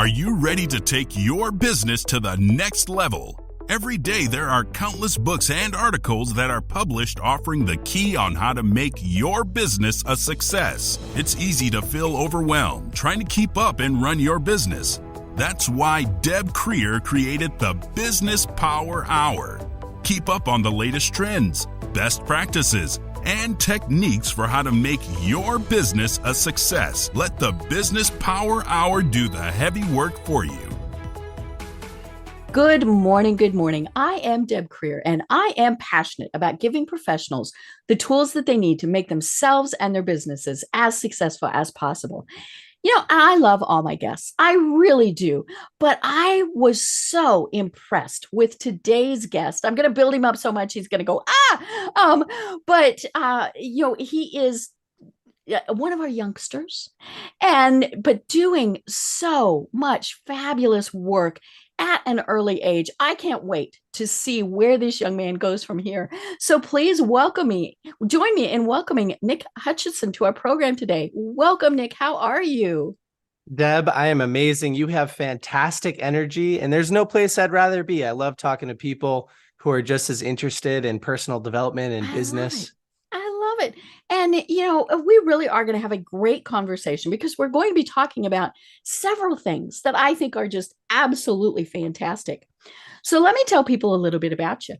Are you ready to take your business to the next level? Every day there are countless books and articles that are published offering the key on how to make your business a success. It's easy to feel overwhelmed trying to keep up and run your business. That's why Deb Creer created the Business Power Hour. Keep up on the latest trends, best practices, and techniques for how to make your business a success. Let the Business Power Hour do the heavy work for you. Good morning. Good morning. I am Deb Creer, and I am passionate about giving professionals the tools that they need to make themselves and their businesses as successful as possible. You know, I love all my guests. I really do. But I was so impressed with today's guest. I'm going to build him up so much he's going to go, he is one of our youngsters, but doing so much fabulous work at an early age. I can't wait to see where this young man goes from here. So please join me in welcoming Nick Hutchison to our program today. Welcome, Nick. How are you? Deb, I am amazing. You have fantastic energy, and there's no place I'd rather be. I love talking to people who are just as interested in personal development and business. I love it. And, we really are going to have a great conversation because we're going to be talking about several things that I think are just absolutely fantastic. So let me tell people a little bit about you.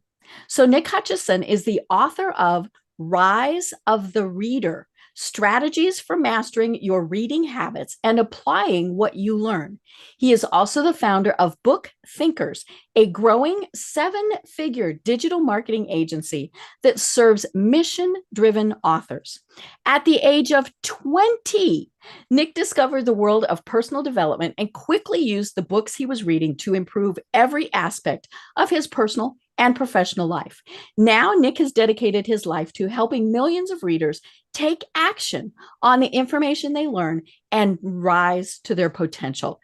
So Nick Hutchison is the author of Rise of the Reader: Strategies for Mastering Your Reading Habits and Applying What You Learn. He is also the founder of BookThinkers, a growing 7-figure digital marketing agency that serves mission-driven authors. At the age of 20, Nick discovered the world of personal development and quickly used the books he was reading to improve every aspect of his personal and professional life. Now, Nick has dedicated his life to helping millions of readers take action on the information they learn and rise to their potential.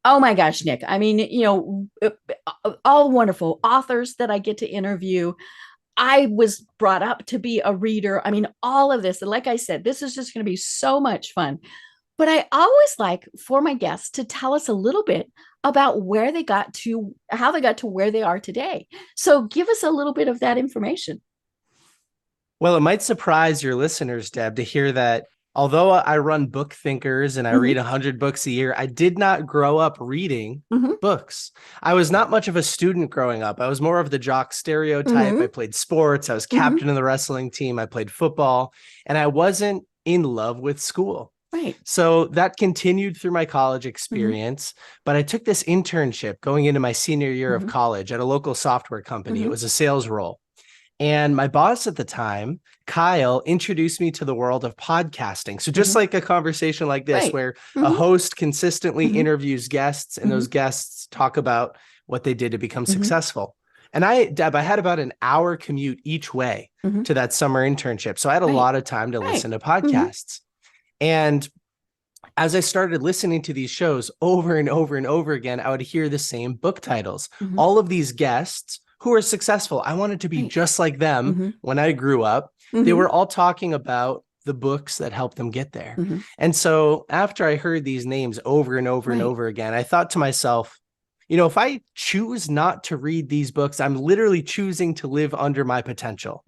Oh my gosh, Nick. I mean, all wonderful authors that I get to interview. I was brought up to be a reader. I mean, all of this. And like I said, this is just going to be so much fun. But I always like for my guests to tell us a little bit about how they got to where they are today. So give us a little bit of that information. Well, it might surprise your listeners, Deb, to hear that although I run BookThinkers and I read 100 books a year, I did not grow up reading books. I was not much of a student growing up. I was more of the jock stereotype. I played sports. I was captain of the wrestling team. I played football, and I wasn't in love with school. Right. So that continued through my college experience, but I took this internship going into my senior year of college at a local software company. It was a sales role. And my boss at the time, Kyle, introduced me to the world of podcasting. So just like a conversation like this, where a host consistently interviews guests and those guests talk about what they did to become successful. And Deb, I had about an hour commute each way to that summer internship. So I had a lot of time to listen to podcasts. And as I started listening to these shows over and over and over again, I would hear the same book titles. All of these guests who are successful, I wanted to be just like them when I grew up. They were all talking about the books that helped them get there. And so after I heard these names over and over and over again, I thought to myself, if I choose not to read these books, I'm literally choosing to live under my potential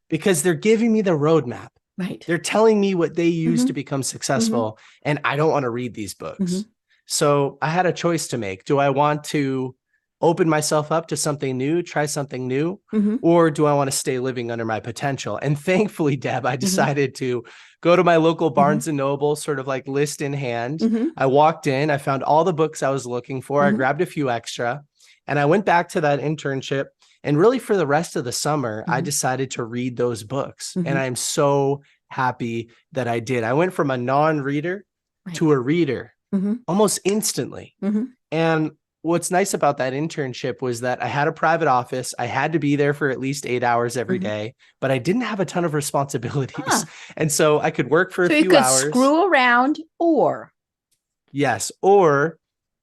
because they're giving me the roadmap. Right. They're telling me what they use to become successful, and I don't want to read these books. So I had a choice to make. Do I want to open myself up to something new, try something new, or do I want to stay living under my potential? And thankfully, Deb, I decided to go to my local Barnes and Noble, sort of like list in hand. I walked in, I found all the books I was looking for. I grabbed a few extra, and I went back to that internship. And really for the rest of the summer, I decided to read those books. And I'm so happy that I did. I went from a non-reader to a reader almost instantly. And what's nice about that internship was that I had a private office. I had to be there for at least 8 hours every day, but I didn't have a ton of responsibilities. And so I could work for a few hours. Screw around or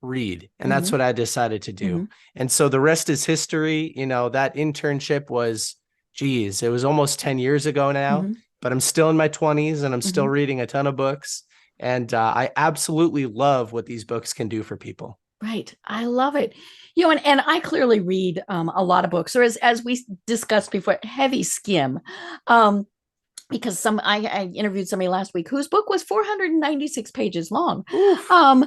read. And that's what I decided to do. And so the rest is history. That internship was, it was almost 10 years ago now, but I'm still in my 20s and I'm still reading a ton of books. And I absolutely love what these books can do for people. Right. I love it. And I clearly read a lot of books, or as we discussed before, heavy skim. Um, because I interviewed somebody last week whose book was 496 pages long. Oof. Um,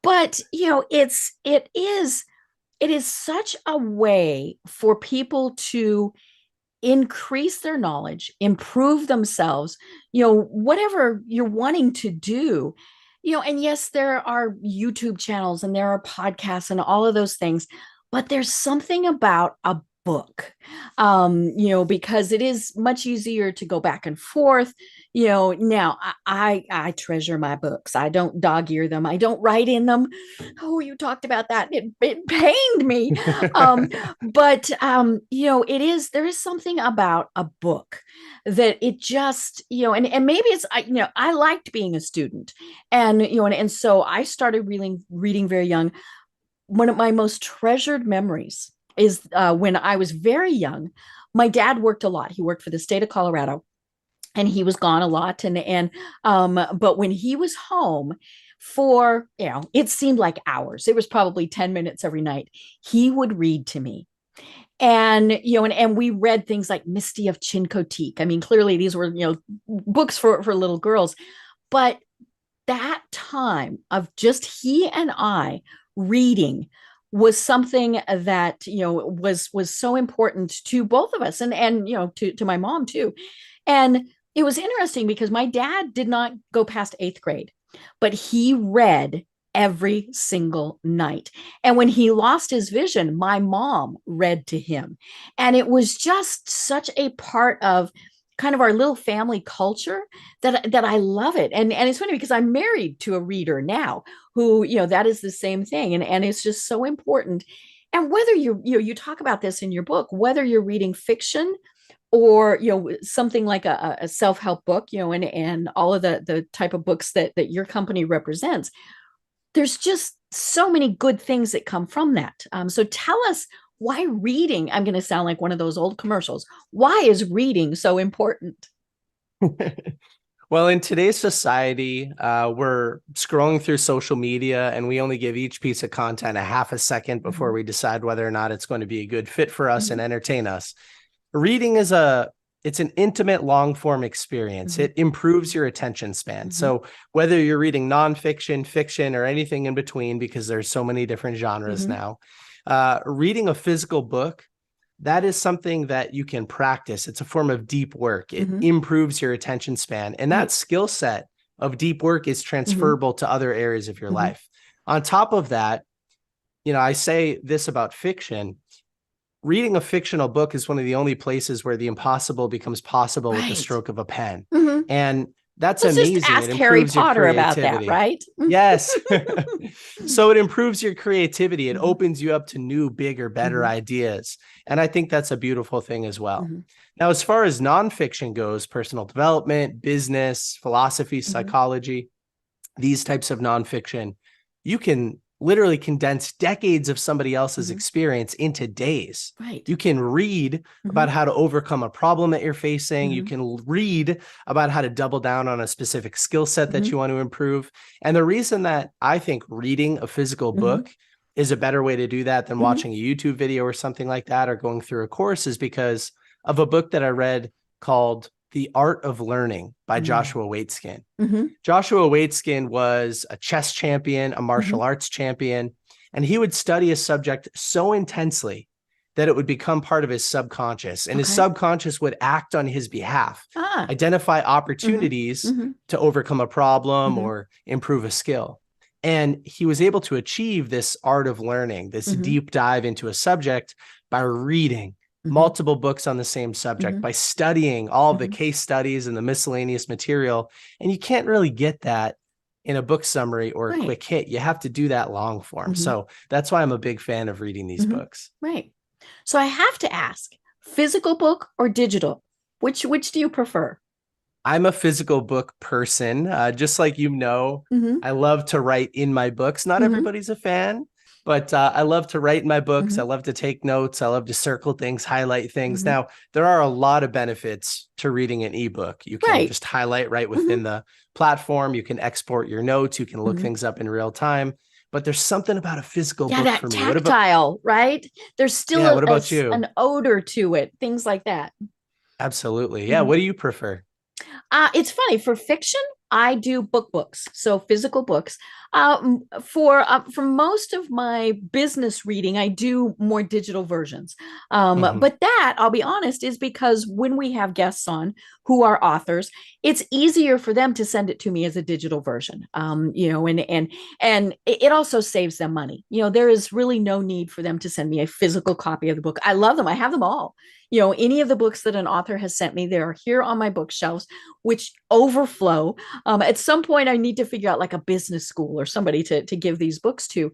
but it is such a way for people to increase their knowledge, improve themselves, whatever you're wanting to do. And yes, there are YouTube channels and there are podcasts and all of those things, but there's something about a book, because it is much easier to go back and forth. Now I treasure my books. I don't dog ear them. I don't write in them. Oh, you talked about that. It pained me. um, but there is something about a book that it just, and maybe it's I liked being a student, and so I started reading very young. One of my most treasured memories is when I was very young. My dad worked a lot. He worked for the state of Colorado, and he was gone a lot. But when he was home for, it seemed like hours. It was probably 10 minutes every night. He would read to me. And we read things like Misty of Chincoteague. I mean, clearly these were, books for little girls. But that time of just he and I reading was something that was so important to both of us, and to my mom too. And it was interesting because my dad did not go past 8th grade, but he read every single night. And when he lost his vision, my mom read to him. And it was just such a part of kind of our little family culture that I love it. And it's funny because I'm married to a reader now who, that is the same thing. And it's just so important. And whether you talk about this in your book, whether you're reading fiction or something like a self-help book, and all of the type of books that your company represents, there's just so many good things that come from that. So tell us, why reading? I'm going to sound like one of those old commercials. Why is reading so important? Well, in today's society, we're scrolling through social media and we only give each piece of content a half a second before we decide whether or not it's going to be a good fit for us and entertain us. Reading it's an intimate long form experience. It improves your attention span. So whether you're reading nonfiction, fiction, or anything in between, because there's so many different genres now, reading a physical book, that is something that you can practice. It's a form of deep work. It improves your attention span. And that skill set of deep work is transferable to other areas of your life. On top of that, I say this about fiction. Reading a fictional book is one of the only places where the impossible becomes possible with the stroke of a pen. And that's amazing. Just ask it Harry improves Potter your about creativity. that, right? Yes. So it improves your creativity. It opens you up to new, bigger, better ideas. And I think that's a beautiful thing as well. Now, as far as nonfiction goes, personal development, business, philosophy, psychology, these types of nonfiction, you can literally condense decades of somebody else's experience into days. Right. You can read about how to overcome a problem that you're facing. You can read about how to double down on a specific skill set that you want to improve. And the reason that I think reading a physical book is a better way to do that than watching a YouTube video or something like that, or going through a course, is because of a book that I read called The Art of Learning by Joshua Waitzkin. Joshua Waitzkin was a chess champion, a martial arts champion, and he would study a subject so intensely that it would become part of his subconscious, and his subconscious would act on his behalf, identify opportunities to overcome a problem or improve a skill. And he was able to achieve this art of learning, this deep dive into a subject, by reading multiple books on the same subject, by studying all the case studies and the miscellaneous material. And you can't really get that in a book summary or a quick hit. You have to do that long form. So that's why I'm a big fan of reading these books. Right. So I have to ask, physical book or digital? Which do you prefer? I'm a physical book person. Just like I love to write in my books. Not everybody's a fan, but I love to write in my books. I love to take notes. I love to circle things, highlight things. Now, there are a lot of benefits to reading an ebook. You can just highlight right within the platform. You can export your notes. You can look things up in real time. but there's something about a physical Yeah, book that for me. tactile, right? There's still What about you? an odor to it, things like that. Absolutely. Yeah. Mhm. What do you prefer? It's funny for fiction. I do books, so physical books. For most of my business reading, I do more digital versions. Hmm. But that, I'll be honest, is because when we have guests on who are authors, it's easier for them to send it to me as a digital version. And it also saves them money. There is really no need for them to send me a physical copy of the book. I love them. I have them all. Any of the books that an author has sent me, they are here on my bookshelves, which overflow. At some point, I need to figure out like a business school or somebody to give these books to.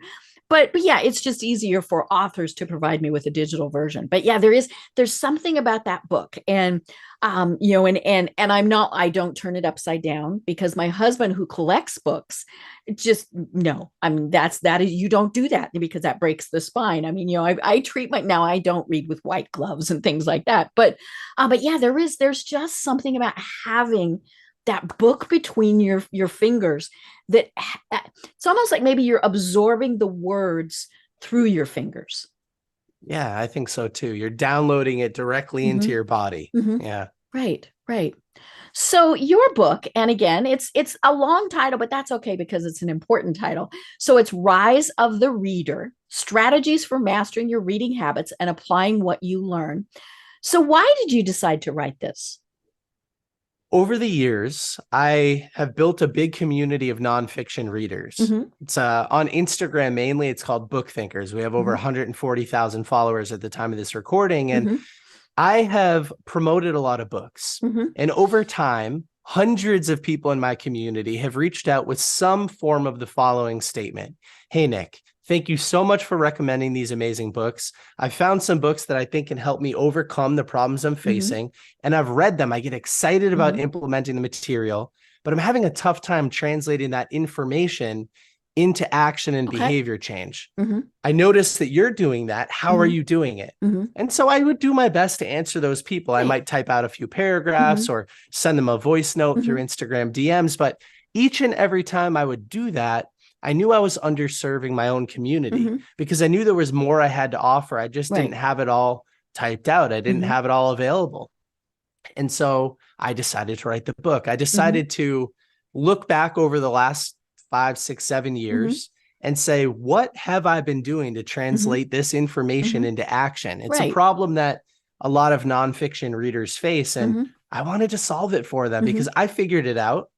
But yeah, it's just easier for authors to provide me with a digital version. But yeah, there's something about that book, and I don't turn it upside down because my husband, who collects books, just no. I mean, that is, you don't do that because that breaks the spine. I mean, I treat now I don't read with white gloves and things like that. But yeah, there's just something about having that book between your fingers that it's almost like maybe you're absorbing the words through your fingers. Yeah, I think so too. You're downloading it directly into Mm-hmm. your body. Mm-hmm. Yeah. Right. So your book, and again, it's a long title, but that's okay because it's an important title. So it's Rise of the Reader: Strategies for Mastering Your Reading Habits and Applying What You Learn. So why did you decide to write this? Over the years, I have built a big community of nonfiction readers. Mm-hmm. It's on Instagram mainly. It's called BookThinkers. We have over Mm-hmm. 140,000 followers at the time of this recording, and Mm-hmm. I have promoted a lot of books. Mm-hmm. And over time, hundreds of people in my community have reached out with some form of the following statement. Hey, Nick, thank you so much for recommending these amazing books. I found some books that I think can help me overcome the problems I'm facing, and I've read them. I get excited about Mm-hmm. implementing the material, but I'm having a tough time translating that information into action and Okay. behavior change. Mm-hmm. I noticed that you're doing that. How are Mm-hmm. you doing it? Mm-hmm. And so I would do my best to answer those people. I Right. might type out a few Mm-hmm. paragraphs or send them a voice note through Mm-hmm. Instagram DMs. But each and every time I would do that, I knew I was underserving my own community Mm-hmm. because I knew there was more I had to offer. I just didn't Right. have it all typed out. I didn't Mm-hmm. have it all available. And so I decided to write the book. I Mm-hmm. decided to look back over the last 5, 6, 7 Mm-hmm. years and say, what have I been doing to Mm-hmm. translate this information Mm-hmm. into action? It's a Right. problem that a lot of nonfiction readers face. And Mm-hmm. I wanted to solve it for them Mm-hmm. because I figured it out.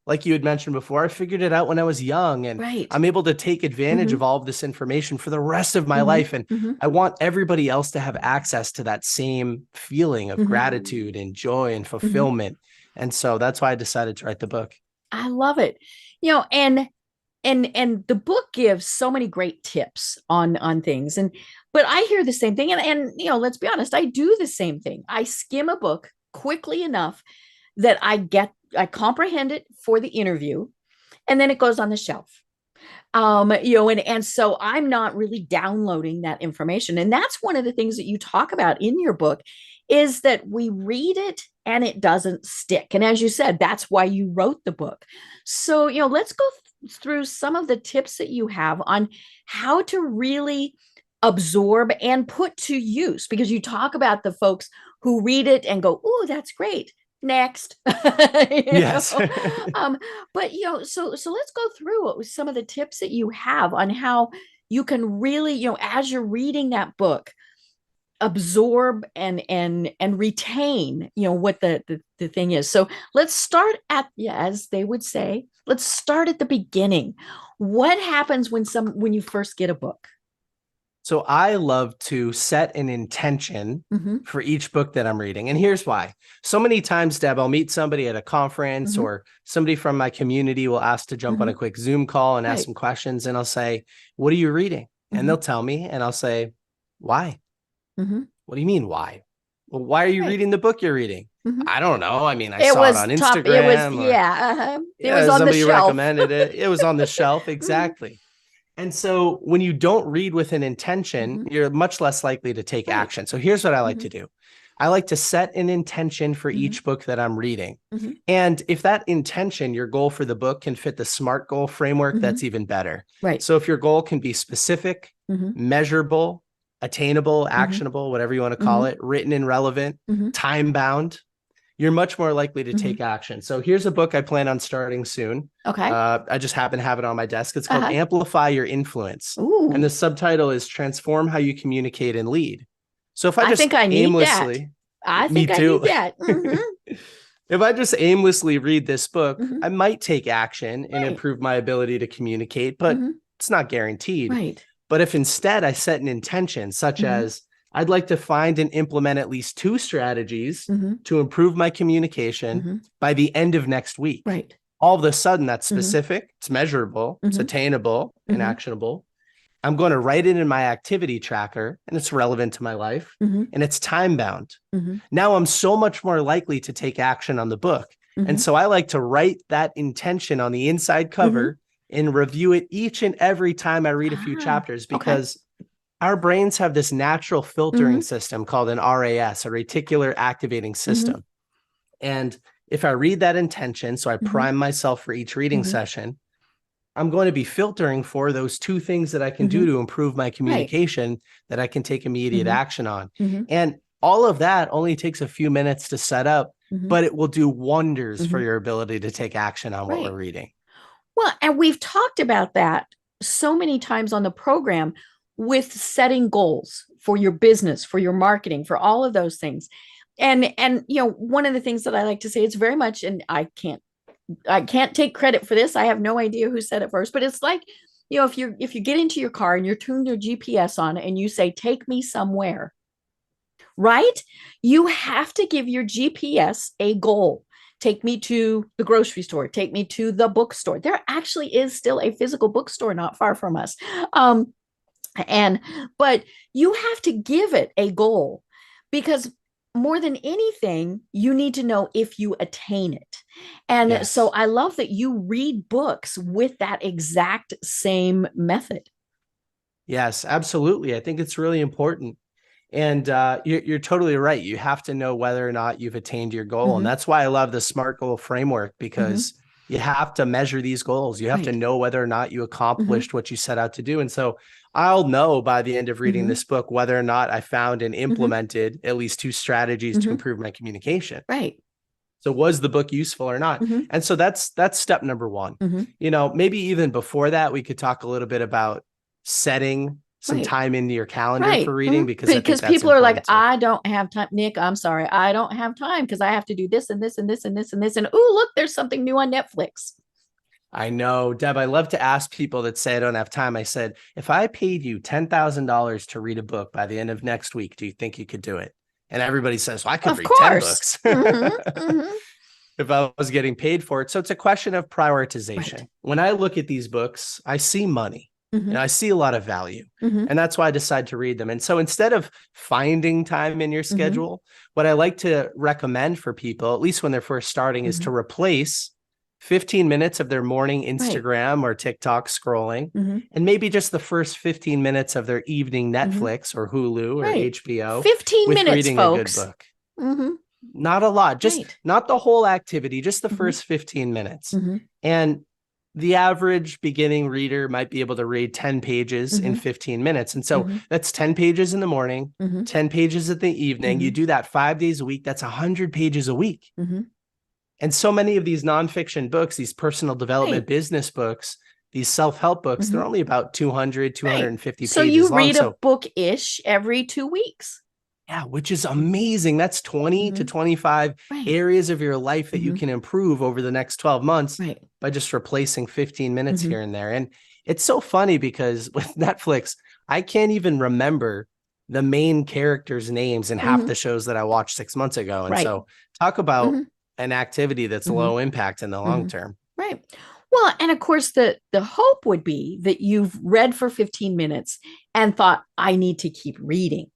Like you had mentioned before, I figured it out when I was young, and Right. I'm able to take advantage Mm-hmm. of all of this information for the rest of my Mm-hmm. life. And Mm-hmm. I want everybody else to have access to that same feeling of Mm-hmm. gratitude and joy and Mm-hmm. fulfillment. And so that's why I decided to write the book. I love it. And the book gives so many great tips on things. But I hear the same thing. And let's be honest, I do the same thing. I skim a book quickly enough that I comprehend it for the interview, and then it goes on the shelf. And so I'm not really downloading that information. And that's one of the things that you talk about in your book, is that we read it and it doesn't stick. And as you said, that's why you wrote the book. So, let's go through some of the tips that you have on how to really absorb and put to use, because you talk about the folks who read it and go, "Oh, that's great. Next." Yes. But so let's go through some of the tips that you have on how you can really, as you're reading that book, absorb and retain, what the thing is. So let's start at, yeah, as they would say, let's start at the beginning. What happens when you first get a book? So I love to set an intention Mm-hmm. for each book that I'm reading. And here's why. So many times, Deb, I'll meet somebody at a conference, Mm-hmm. or somebody from my community will ask to jump on a Mm-hmm. quick Zoom call and ask Right. some questions. And I'll say, what are you reading? And Mm-hmm. they'll tell me, and I'll say, why? Mm-hmm. What do you mean, why? Well, why are you Right. reading the book you're reading? Mm-hmm. I don't know. I mean, I It saw it was on top. It was, Instagram, or yeah. It was on the somebody shelf. recommended it. It was on the shelf. Mhm. Exactly. And so when you don't read with an intention, Mhm. you're much less likely to take Right. action. So here's what I like Mhm. to do. I like to set an intention for each book that I'm reading. And if that intention, your goal for the book, can fit the SMART goal framework, that's even better. Right. So if your goal can be specific, measurable, attainable, actionable, whatever you want to call it, written and relevant, time bound, you're much more likely to take action. So here's a book I plan on starting soon. Okay. I just happen to have it on my desk. It's called Amplify Your Influence. Ooh. And the subtitle is Transform How You Communicate and Lead. So if I just think I need aimlessly, that. I think I need that. if I just aimlessly read this book, I might take action and improve my ability to communicate, but it's not guaranteed. Right. But if instead I set an intention, such as I'd like to find and implement at least 2 strategies to improve my communication by the end of next week. Right. All of a sudden, that's specific, it's measurable, it's attainable and actionable. I'm going to write it in my activity tracker, and it's relevant to my life, and it's time bound. Now I'm so much more likely to take action on the book. And so I like to write that intention on the inside cover and review it each and every time I read a few chapters, because our brains have this natural filtering system called an RAS, a reticular activating system. And if I read that intention, so I prime myself for each reading session, I'm going to be filtering for those 2 things that I can do to improve my communication that I can take immediate action on. And all of that only takes a few minutes to set up, but it will do wonders for your ability to take action on what we're reading. Well, and we've talked about that so many times on the program, with setting goals for your business, for your marketing, for all of those things. And one of the things that I like to say, it's very much, and I can't take credit for this. I have no idea who said it first, but it's like, if you get into your car and you're tuned your GPS on and you say, take me somewhere, right? You have to give your GPS a goal. Take me to the grocery store, take me to the bookstore. There actually is still a physical bookstore not far from us. But you have to give it a goal, because more than anything, you need to know if you attain it. And so I love that you read books with that exact same method. Yes, absolutely. I think it's really important. And you're totally right. You have to know whether or not you've attained your goal. And that's why I love the SMART goal framework, because you have to measure these goals. You have to know whether or not you accomplished what you set out to do. And so I'll know by the end of reading this book whether or not I found and implemented at least 2 strategies to improve my communication. Right. So was the book useful or not? And so that's step number 1. Maybe even before that, we could talk a little bit about setting some time into your calendar for reading, because people are like, I don't have time. Nick, I'm sorry, I don't have time because I have to do this and this and this and this and this. And oh, look, there's something new on Netflix. I know, Deb, I love to ask people that say I don't have time. I said, if I paid you $10,000 to read a book by the end of next week, do you think you could do it? And everybody says, well, I could read 10 books. If I was getting paid for it. So it's a question of prioritization. Right. When I look at these books, I see money. And I see a lot of value. And that's why I decide to read them. And so instead of finding time in your schedule, what I like to recommend for people, at least when they're first starting, is to replace 15 minutes of their morning Instagram or TikTok scrolling, and maybe just the first 15 minutes of their evening Netflix or Hulu or HBO 15 with minutes, reading folks. a good book. Not a lot, just not the whole activity, just the first 15 minutes. And the average beginning reader might be able to read 10 pages in 15 minutes. And so that's 10 pages in the morning, 10 pages at the evening. You do that 5 days a week. That's 100 pages a week. And so many of these nonfiction books, these personal development business books, these self-help books, they're only about 200, 250 pages long. So you read a book-ish every 2 weeks. Yeah, which is amazing. That's 20 to 25 areas of your life that you can improve over the next 12 months by just replacing 15 minutes here and there. And it's so funny because with Netflix, I can't even remember the main characters' names in half the shows that I watched 6 months ago. And so talk about an activity that's low impact in the long term. Right. Well, and of course, the hope would be that you've read for 15 minutes and thought, I need to keep reading.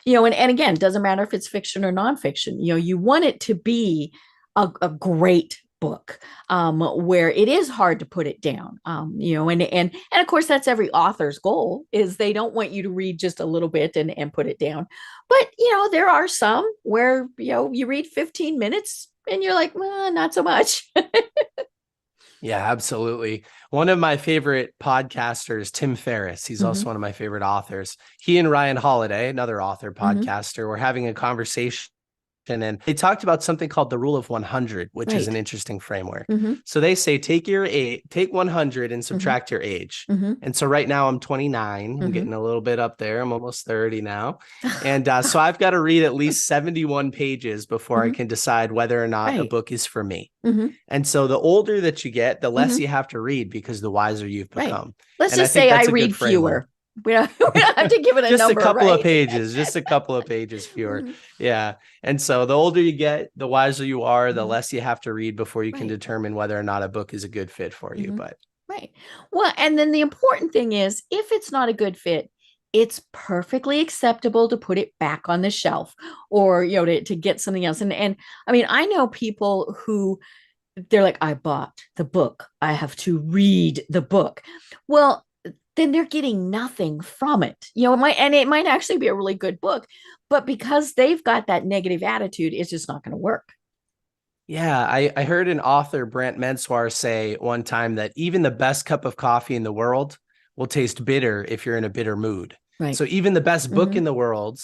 And again, it doesn't matter if it's fiction or nonfiction. You want it to be a great book, where it is hard to put it down. And of course that's every author's goal, is they don't want you to read just a little bit and put it down. But there are some where you read 15 minutes and you're like, well, not so much. Yeah, absolutely. One of my favorite podcasters, Tim Ferriss, he's also one of my favorite authors. He and Ryan Holiday, another author podcaster, were having a conversation, and they talked about something called the rule of 100, which is an interesting framework. So they say take 100 and subtract your age. And so right now I'm 29. I'm getting a little bit up there. I'm almost 30 now. And so I've got to read at least 71 pages before I can decide whether or not a book is for me. And so the older that you get, the less you have to read, because the wiser you've become. Let's just say I read fewer. We don't have to give it a just number, a couple right? of pages, just a couple of pages fewer. Yeah. And so the older you get, the wiser you are, the less you have to read before you can determine whether or not a book is a good fit for you. But well, and then the important thing is, if it's not a good fit, it's perfectly acceptable to put it back on the shelf, or to get something else. And I mean, I know people who, they're like, I bought the book, I have to read the book. Well, then they're getting nothing from it. It might actually be a really good book, but because they've got that negative attitude, it's just not going to work. Yeah, I heard an author, Brant Menswar, say one time that even the best cup of coffee in the world will taste bitter if you're in a bitter mood. Right. So even the best book in the world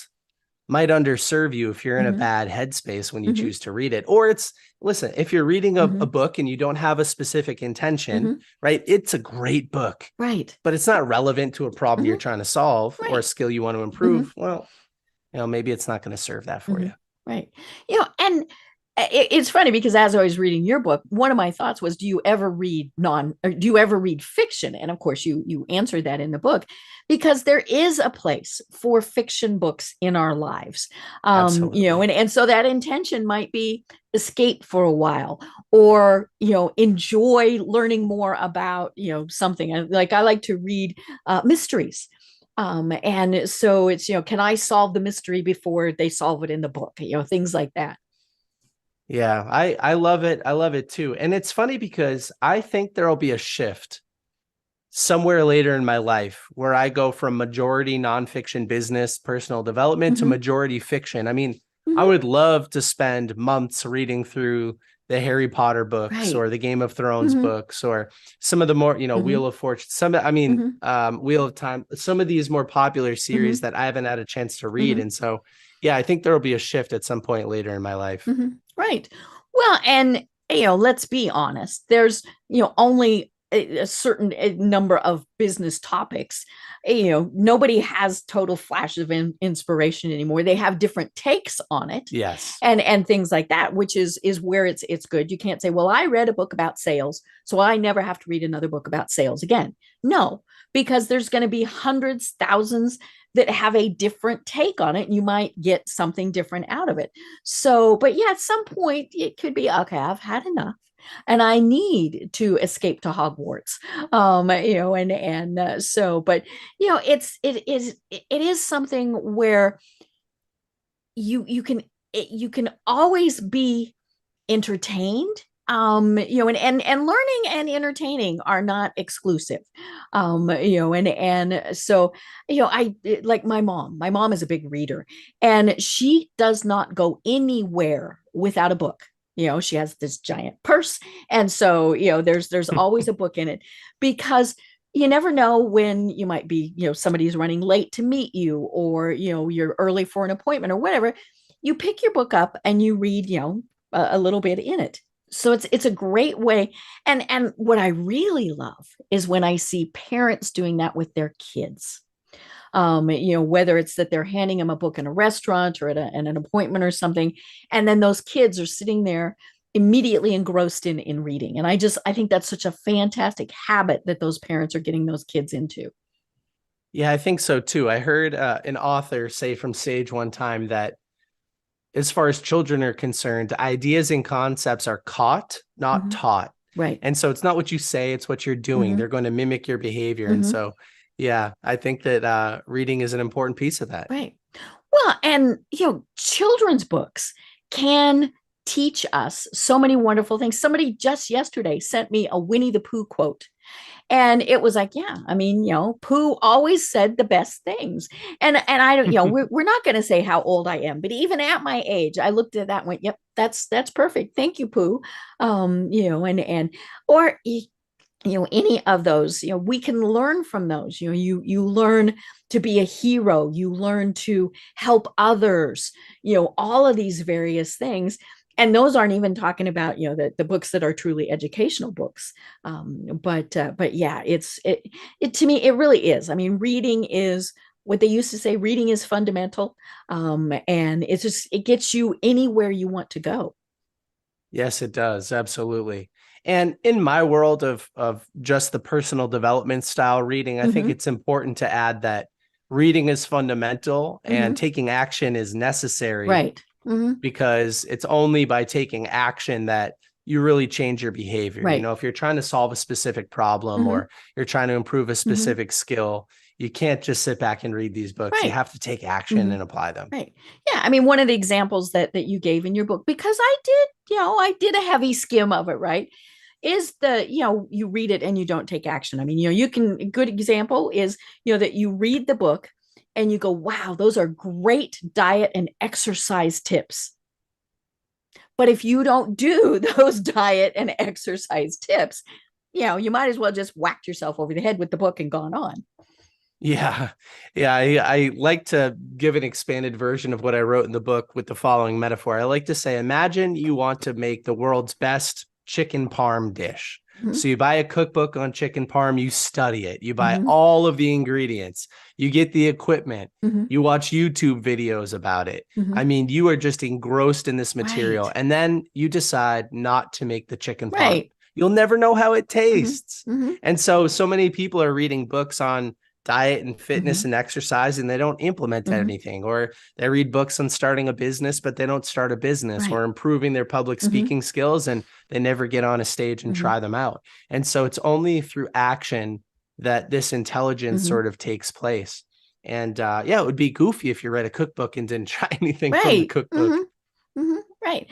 might underserve you if you're in a bad headspace when you choose to read it. Or listen, if you're reading a book and you don't have a specific intention, right? It's a great book, right? But it's not relevant to a problem you're trying to solve or a skill you want to improve. Well, maybe it's not going to serve that for you. Right. And it's funny, because as I was reading your book, one of my thoughts was, do you ever read fiction? And of course you answered that in the book, because there is a place for fiction books in our lives. And so that intention might be escape for a while, or enjoy learning more about something. Like, I like to read mysteries. And so it's, can I solve the mystery before they solve it in the book? Things like that. Yeah, I love it. I love it too. And it's funny, because I think there'll be a shift somewhere later in my life where I go from majority nonfiction business, personal development to majority fiction. I mean, I would love to spend months reading through the Harry Potter books or the Game of Thrones books, or some of the more, Wheel of Fortune, Wheel of Time, some of these more popular series that I haven't had a chance to read. And so, yeah, I think there will be a shift at some point later in my life. Right. Well, and, let's be honest, there's, only a certain number of business topics. Nobody has total flashes of inspiration anymore. They have different takes on it. Yes. And things like that, which is where it's good. You can't say, well, I read a book about sales, so I never have to read another book about sales again. No, because there's going to be hundreds, thousands that have a different take on it, and you might get something different out of it. So, but yeah, at some point it could be, okay, I've had enough, and I need to escape to Hogwarts. So, but it is something where you can always be entertained. And learning and entertaining are not exclusive. And so, I like my mom is a big reader, and she does not go anywhere without a book. She has this giant purse, and so there's always a book in it, because you never know when you might be, somebody's running late to meet you, or you're early for an appointment or whatever. You pick your book up and you read a little bit in it. So it's a great way. And what I really love is when I see parents doing that with their kids. Whether it's that they're handing them a book in a restaurant or at an appointment or something, and then those kids are sitting there immediately engrossed in reading. And I think that's such a fantastic habit that those parents are getting those kids into. Yeah, I think so too. I heard an author say from stage one time that, as far as children are concerned, ideas and concepts are caught, not taught. Right. And so it's not what you say, it's what you're doing. They're going to mimic your behavior. And so, yeah, I think that reading is an important piece of that. Right. Well, and, children's books can teach us so many wonderful things. Somebody just yesterday sent me a Winnie the Pooh quote. And it was like, yeah, I mean, Pooh always said the best things. And I don't, we're not going to say how old I am, but even at my age, I looked at that and went, yep, that's perfect. Thank you, Pooh. Or any of those, we can learn from those. You learn to be a hero, you learn to help others, all of these various things. And those aren't even talking about the books that are truly educational books. But yeah, it to me it really is. I mean, reading is what they used to say, reading is fundamental. And it gets you anywhere you want to go. Yes, it does. Absolutely. And in my world of just the personal development style reading, I think it's important to add that reading is fundamental and taking action is necessary. Right. Because it's only by taking action that you really change your behavior. Right. If you're trying to solve a specific problem or you're trying to improve a specific skill, you can't just sit back and read these books. Right. You have to take action and apply them. Right. Yeah. I mean, one of the examples that you gave in your book, because I did a heavy skim of it, right? Is you read it and you don't take action. I mean, a good example is, that you read the book and you go, wow, those are great diet and exercise tips. But if you don't do those diet and exercise tips, you might as well just whack yourself over the head with the book and gone on. Yeah. Yeah. I like to give an expanded version of what I wrote in the book with the following metaphor. I like to say, imagine you want to make the world's best chicken parm dish. So you buy a cookbook on chicken parm, you study it, you buy all of the ingredients, you get the equipment, you watch YouTube videos about it. I mean, you are just engrossed in this material. Right. And then you decide not to make the chicken parm. Right. You'll never know how it tastes. And so many people are reading books on diet and fitness and exercise, and they don't implement anything, or they read books on starting a business, but they don't start a business or improving their public speaking skills, and they never get on a stage and try them out. And so it's only through action that this intelligence sort of takes place. And it would be goofy if you read a cookbook and didn't try anything from the cookbook. Right.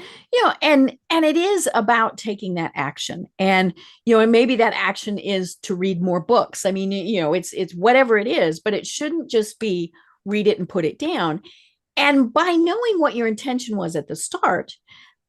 And it is about taking that action, and maybe that action is to read more books. I mean, it's whatever it is, but it shouldn't just be read it and put it down. And by knowing what your intention was at the start,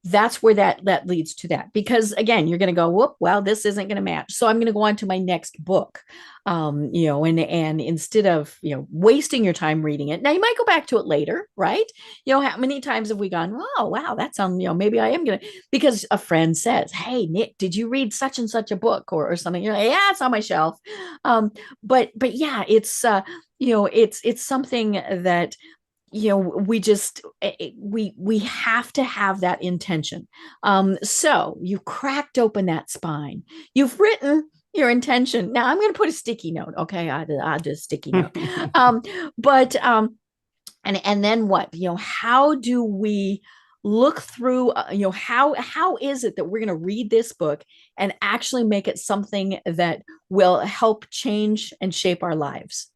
that's where that leads to that. Because again, you're going to go, whoop, well, this isn't going to match, so I'm going to go on to my next book. And instead of wasting your time reading it, now you might go back to it later, right? How many times have we gone, oh wow, that sounds, maybe I am gonna, because a friend says, hey Nick, did you read such and such a book or something? You're like, yeah, it's on my shelf. But yeah, it's it's something that we just we have to have that intention. So you cracked open that spine, you've written your intention. Now I'm going to put a sticky note. Okay, I'll do a sticky note. And then what? How do we look through? How is it that we're going to read this book and actually make it something that will help change and shape our lives?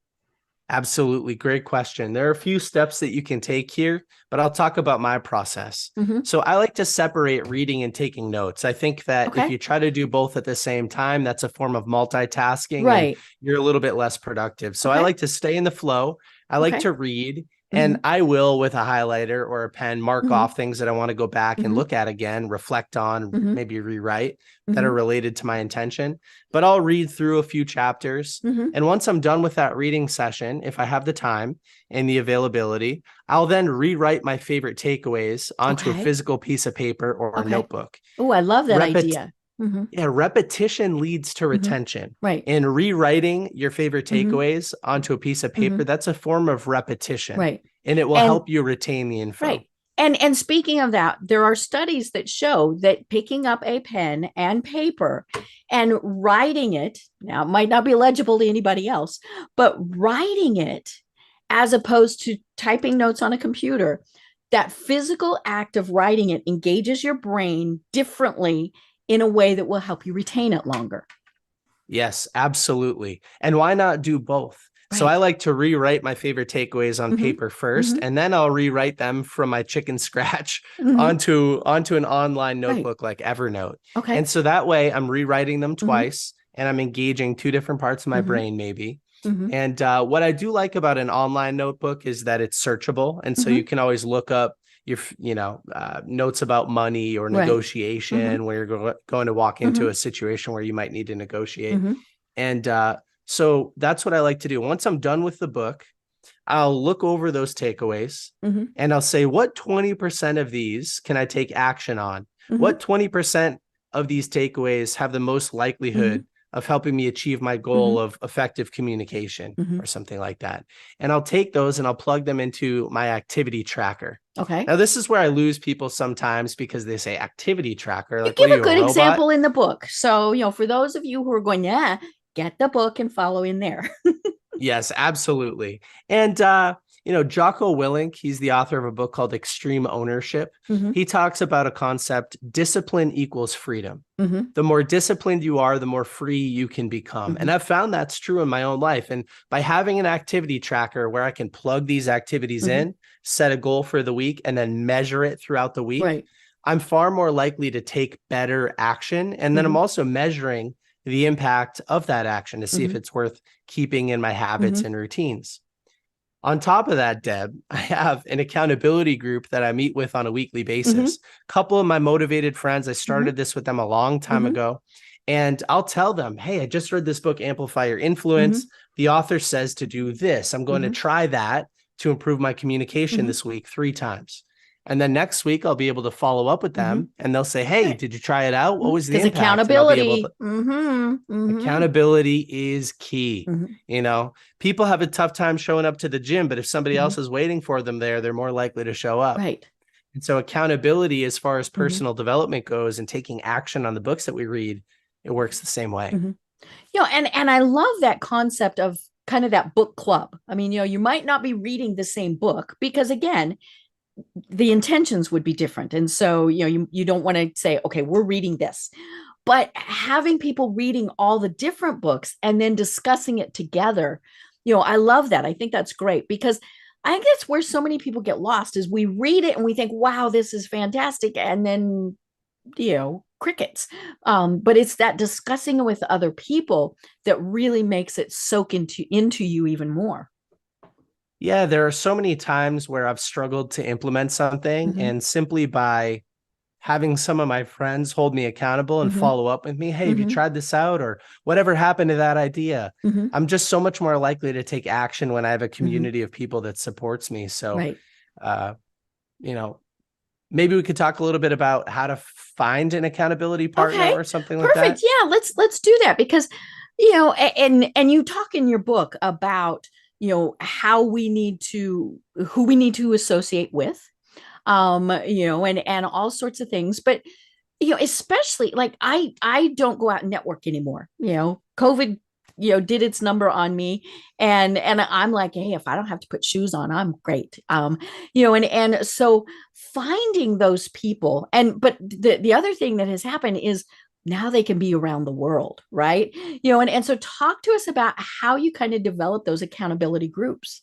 Absolutely. Great question. There are a few steps that you can take here, but I'll talk about my process. So I like to separate reading and taking notes. I think that if you try to do both at the same time, that's a form of multitasking. Right. And you're a little bit less productive. So I like to stay in the flow. I like to read. And I will, with a highlighter or a pen, mark off things that I want to go back and look at again, reflect on, maybe rewrite that are related to my intention. But I'll read through a few chapters. And once I'm done with that reading session, if I have the time and the availability, I'll then rewrite my favorite takeaways onto a physical piece of paper or a notebook. Oh, I love that idea. Yeah, repetition leads to retention. Right. And rewriting your favorite takeaways onto a piece of paper, that's a form of repetition. Right. And it will help you retain the info. Right. And speaking of that, there are studies that show that picking up a pen and paper and writing it, now it might not be legible to anybody else, but writing it as opposed to typing notes on a computer, that physical act of writing it engages your brain differently in a way that will help you retain it longer. Yes, absolutely. And why not do both? So Right. I like to rewrite my favorite takeaways on Mhm. paper first, Mhm. and then I'll rewrite them from my chicken scratch Mhm. onto an online Right. notebook like Evernote. Okay. And so that way I'm rewriting them Mhm. twice and I'm engaging two different parts of my Mhm. brain, maybe. Mhm. And what I do like about an online notebook is that it's searchable. And so you Mhm. can always look up your, notes about money or Right. Mhm. negotiation where you're going to walk into Mhm. a situation where you might need to negotiate. Mhm. And so that's what I like to do. Once I'm done with the book, I'll look over those takeaways Mhm. and I'll say, what 20% of these can I take action on? Mhm. What 20% of these takeaways have the most likelihood Mhm. of helping me achieve my goal Mhm. of effective communication Mhm. or something like that? And I'll take those and I'll plug them into my activity tracker. Okay. Now, this is where I lose people sometimes because they say activity tracker. You Like, what give are a you, a good robot? example in the book. So, for those of you who are going, yeah, get the book and follow in there. Yes, absolutely. And Jocko Willink, he's the author of a book called Extreme Ownership. Mhm. He talks about a concept, discipline equals freedom. Mhm. The more disciplined you are, the more free you can become. And Mhm. I've found that's true in my own life. And by having an activity tracker where I can plug these activities Mhm. in, set a goal for the week, and then measure it throughout the week, Right. I'm far more likely to take better action. And then I'm Mhm. also measuring the impact of that action to see if Mhm. it's worth keeping in my habits Mhm. and routines. On top of that, Deb, I have an accountability group that I meet with on a weekly Mhm. basis. A couple of my motivated friends, I Mhm. started this with them a long time Mhm. ago. And I'll tell them, hey, I just read this book, Amplify Your Mhm. Influence. The author says to do this. I'm going to Mhm. try that to improve my communication Mhm. this week 3 times. And then next week, I'll be able to follow up with Mhm. them and they'll say, hey, Right. did you try it out? What was the Because impact? And I'll be able to, accountability. Mhm. Mhm. accountability is key. Mhm. People have a tough time showing up to the gym, but if somebody Mhm. else is waiting for them there, they're more likely to show up. Right. And so accountability, as far as Mhm. personal development goes and taking action on the books that we read, it works the same way. Mhm. And I love that concept of kind of that book club. I mean, you might not be reading the same book because again, the intentions would be different. And so, you don't want to say, okay, we're reading this. But having people reading all the different books and then discussing it together, I love that. I think that's great because I think that's where so many people get lost is we read it and we think, wow, this is fantastic. And then crickets. But it's that discussing it with other people that really makes it soak into you even more. Yeah, there are so many times where I've struggled to implement something, Mm-hmm. and simply by having some of my friends hold me accountable and Mm-hmm. follow up with me, hey, have you Mm-hmm. tried this out? Or whatever happened to that idea? Mm-hmm. I'm just so much more likely to take action when I have a Mm-hmm. community of people that supports me. So, Right. uh, you know, maybe we could talk a little bit about how to find an accountability partner Okay. or something like Perfect. that. Yeah, let's do that because and you talk in your book about how we need to who we need to associate with and all sorts of things, but especially like I don't go out and network anymore. COVID did its number on me, and I'm like, hey, if I don't have to put shoes on, I'm great. And so finding those people, but the other thing that has happened is now they can be around the world, right? And so talk to us about how you kind of develop those accountability groups.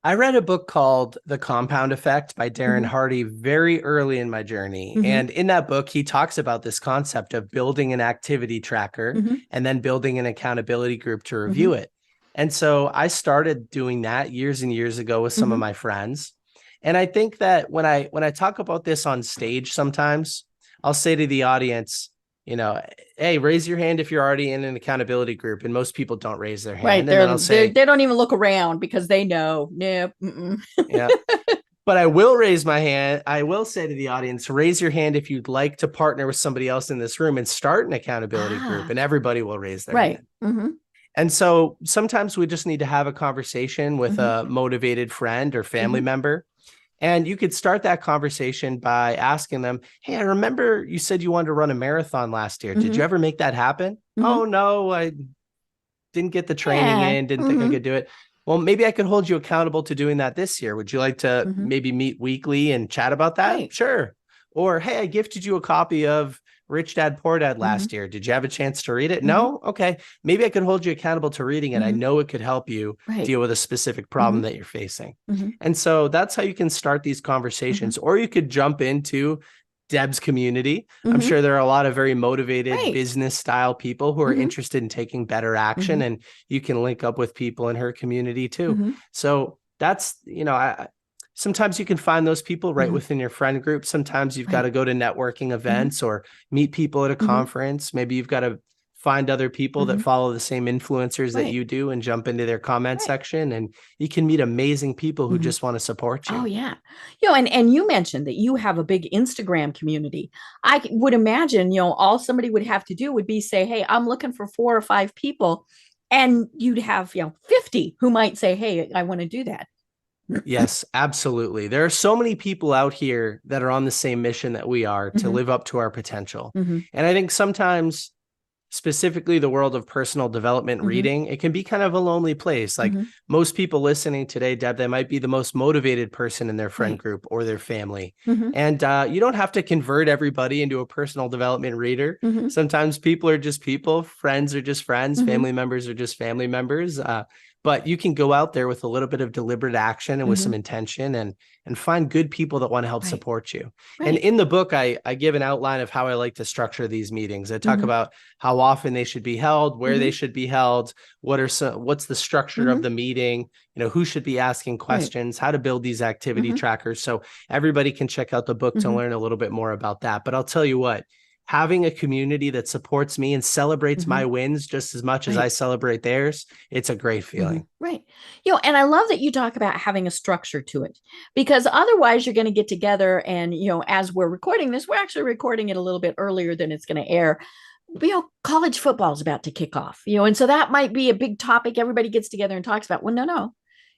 I read a book called The Compound Effect by Darren Mm-hmm. Hardy very early in my journey. Mm-hmm. And in that book, he talks about this concept of building an activity tracker Mm-hmm. and then building an accountability group to Mm-hmm. review it. And so I started doing that years and years ago with some of Mm-hmm. my friends. And I think that when I talk about this on stage sometimes, I'll say to the audience, hey, raise your hand if you're already in an accountability group. And most people don't raise their Right. hand. And then I'll say, They don't even look around because they know. Nope. yeah. But I will raise my hand. I will say to the audience, raise your hand if you'd like to partner with somebody else in this room and start an accountability group, Ah, and everybody will raise their right. hand. Mm-hmm. And so sometimes we just need to have a conversation with Mm-hmm. a motivated friend or family Mm-hmm. member. And you could start that conversation by asking them, hey, I remember you said you wanted to run a marathon last year. Did Mm-hmm. you ever make that happen? Mm-hmm. Oh, no, I didn't get the training Yeah. in, didn't think I Mm-hmm. could do it. Well, maybe I could hold you accountable to doing that this year. Would you like to Mm-hmm. maybe meet weekly and chat about that? Right. Sure. Or, hey, I gifted you a copy of Rich Dad, Poor Dad last year. Did you have a chance to read it? No? Okay. Maybe I could hold you accountable to reading it. I know it could help you deal with a specific problem that you're facing. And so that's how you can start these conversations. Or you could jump into Deb's community. I'm sure there are a lot of very motivated business style people who are interested in taking better action, and you can link up with people in her community too. So that's, sometimes you can find those people right within your friend group. Sometimes you've got to go to networking events or meet people at a conference. Maybe you've got to find other people that follow the same influencers that you do and jump into their comment section, and you can meet amazing people who just want to support you. Oh yeah. And you mentioned that you have a big Instagram community. I would imagine, all somebody would have to do would be say, hey, I'm looking for 4 or 5 people. And you'd have, 50 who might say, hey, I want to do that. Yes, absolutely. There are so many people out here that are on the same mission that we are to live up to our potential. And I think sometimes, specifically the world of personal development reading, it can be kind of a lonely place. Like most people listening today, Deb, they might be the most motivated person in their friend group or their family. And you don't have to convert everybody into a personal development reader. Sometimes people are just people, friends are just friends, family members are just family members. But you can go out there with a little bit of deliberate action and with some intention and find good people that want to help support you. And in the book, I give an outline of how I like to structure these meetings. I talk about how often they should be held, where they should be held, what's the structure of the meeting, who should be asking questions, how to build these activity trackers. So everybody can check out the book to learn a little bit more about that. But I'll tell you what, having a community that supports me and celebrates my wins just as much as I celebrate theirs, it's a great feeling. Right. And I love that you talk about having a structure to it, because otherwise you're going to get together and, as we're recording this, we're actually recording it a little bit earlier than it's going to air. College football is about to kick off, and so that might be a big topic everybody gets together and talks about. Well, no.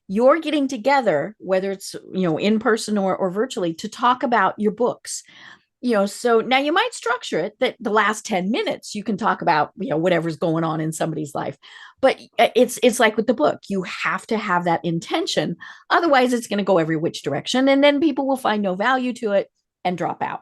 You're getting together, whether it's, in person or virtually, to talk about your books. So now you might structure it that the last 10 minutes you can talk about, whatever's going on in somebody's life. But it's like with the book, you have to have that intention. Otherwise, it's going to go every which direction. And then people will find no value to it and drop out.